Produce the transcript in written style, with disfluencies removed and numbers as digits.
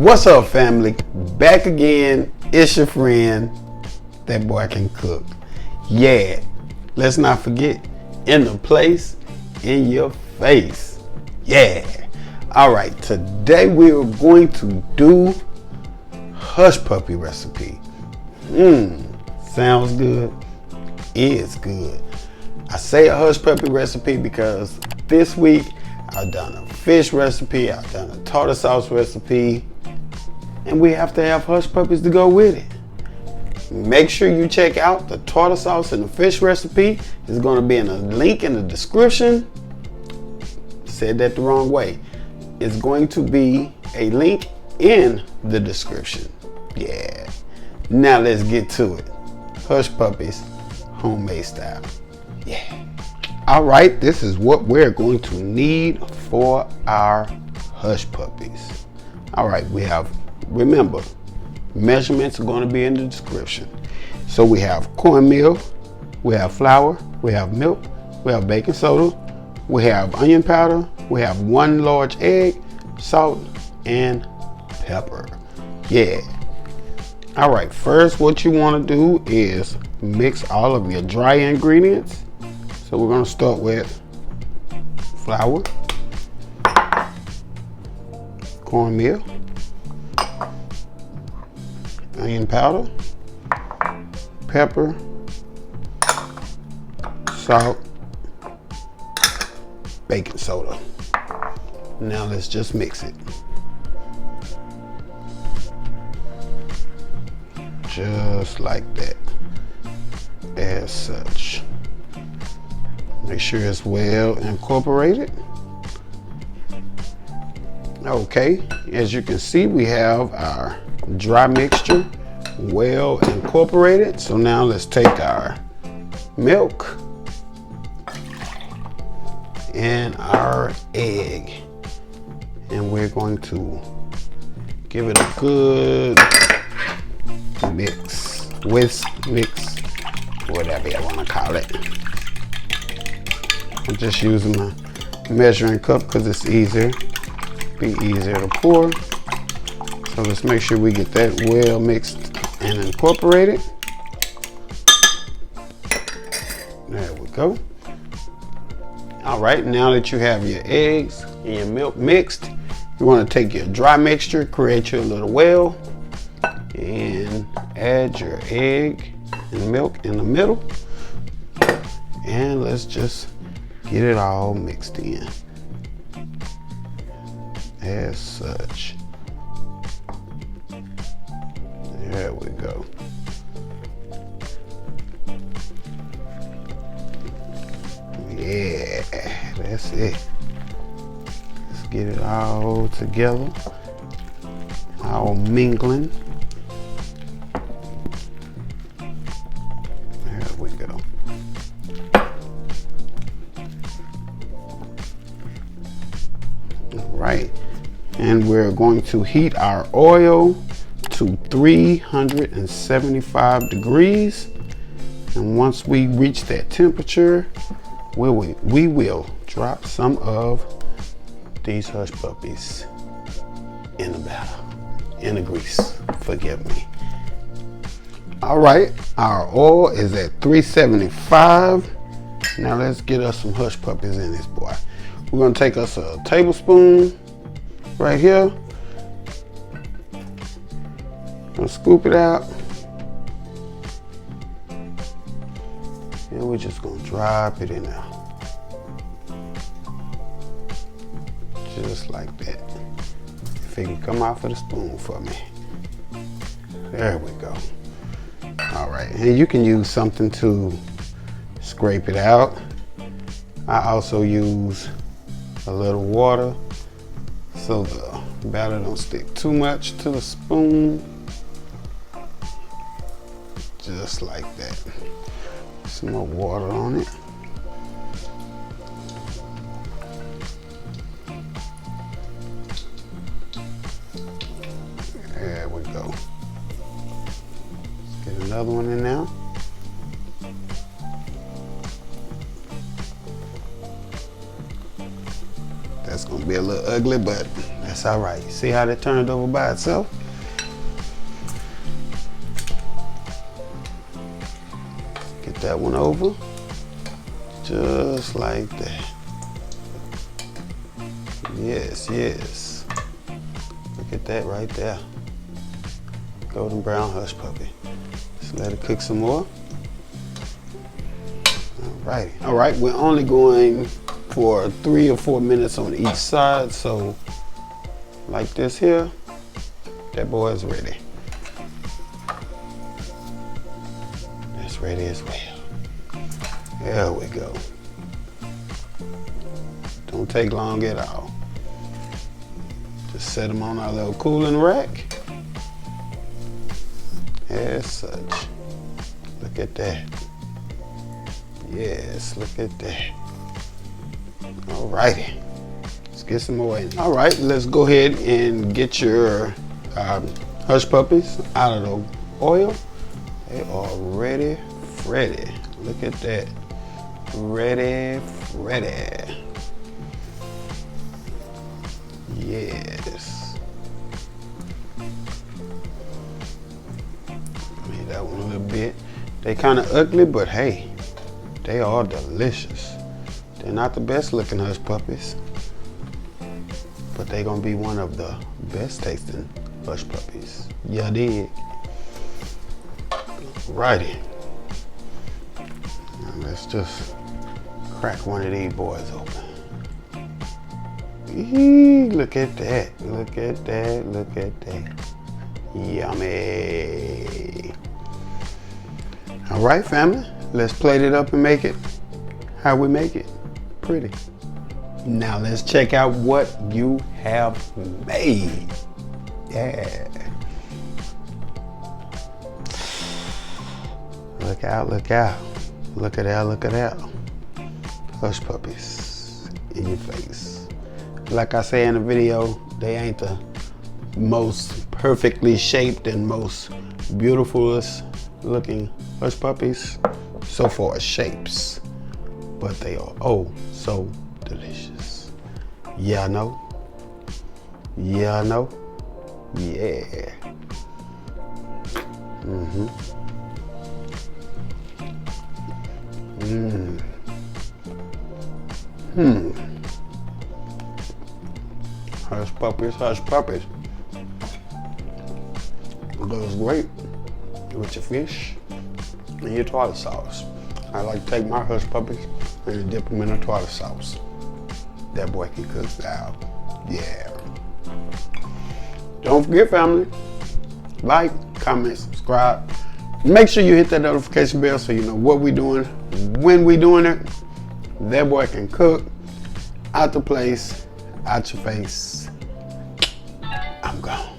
What's up, family? Back again. It's your friend, that boy can cook. Yeah, let's not forget, in the place, in your face. Yeah. All right, today we are going to do hush puppy recipe. Sounds good. Is good. I say a hush puppy recipe because this week I've done a fish recipe, I've done a tartar sauce recipe, and we have to have hush puppies to go with it. Make sure you check out the tartar sauce and the fish recipe. It's going to be in a link in the description. Said that the wrong way. It's going to be a link in the description. Yeah. Now let's get to it. Hush puppies, homemade style. Yeah. All right, this is what we're going to need for our hush puppies. All right, we have, remember, measurements are going to be in the description. So we have cornmeal, we have flour, we have milk, we have baking soda, we have onion powder, we have 1 large egg, salt, and pepper. Yeah. All right, first what you want to do is mix all of your dry ingredients. So we're going to start with flour, cornmeal, onion powder, pepper, salt, baking soda. Now let's just mix it. Just like that, as such. Make sure it's well incorporated. Okay, as you can see, we have our dry mixture well incorporated. So now let's take our milk and our egg, and we're going to give it a good mix, mix, whatever you want to call it. I'm just using my measuring cup because it's easier, be easier to pour. So let's make sure we get that well mixed and incorporated. There we go. All right, now that you have your eggs and your milk mixed, you want to take your dry mixture, create your little well, and add your egg and milk in the middle. And let's just get it all mixed in, as such. There we go. Yeah, that's it. Let's get it all together, all mingling. There we go. Right, and we're going to heat our oil to 375 degrees, and once we reach that temperature, we will drop some of these hush puppies in the batter, in the grease, forgive me. All right, our oil is at 375. Now let's get us some hush puppies in this boy. We're gonna take us a tablespoon right here. Gonna scoop it out. And we're just gonna drop it in there. Just like that. If it can come off of the spoon for me. There we go. All right, and you can use something to scrape it out. I also use a little water so the batter don't stick too much to the spoon. Just like that. Some more water on it. There we go. Let's get another one in now. That's gonna be a little ugly, but That's all right. See how that turned over by itself? Get that one over. Just like that. Yes, yes. Look at that right there. Golden brown hush puppy. Just let it cook some more. All right, we're only going for 3 or 4 minutes on each side, so like this here, that boy is ready. That's ready as well. There we go. Don't take long at all. Just set them on our little cooling rack. As such. Look at that. Yes, look at that. All righty. Let's get some more in. All right, let's go ahead and get your hush puppies out of the oil. They are ready, ready. Look at that. Ready, ready. Yes. Made that one a little bit. They kind of ugly, but hey, they are delicious. They're not the best looking hush puppies, but they're gonna be one of the best tasting hush puppies. Yeah, dig. Righty. Now let's just crack one of these boys open. Eee, look at that, look at that, look at that. Yummy. All right, family, let's plate it up and make it how we make it, pretty. Now let's check out what you have made. Yeah. Look out, look out. Look at that, look at that. Hush puppies in your face. Like I say in the video, they ain't the most perfectly shaped and most beautifulest looking hush puppies so far as shapes, but they are oh so delicious. Yeah, I know. Yeah, I know. Yeah. Mm-hmm. Mm. Hush puppies, hush puppies. Goes great with your fish and your tartar sauce. I like to take my hush puppies and dip them in a tartar sauce. That boy can cook now. Yeah. Don't forget, family, like, comment, subscribe. Make sure you hit that notification bell so you know what we're doing, when we're doing it. That boy can cook out the place, out your face. I'm gone.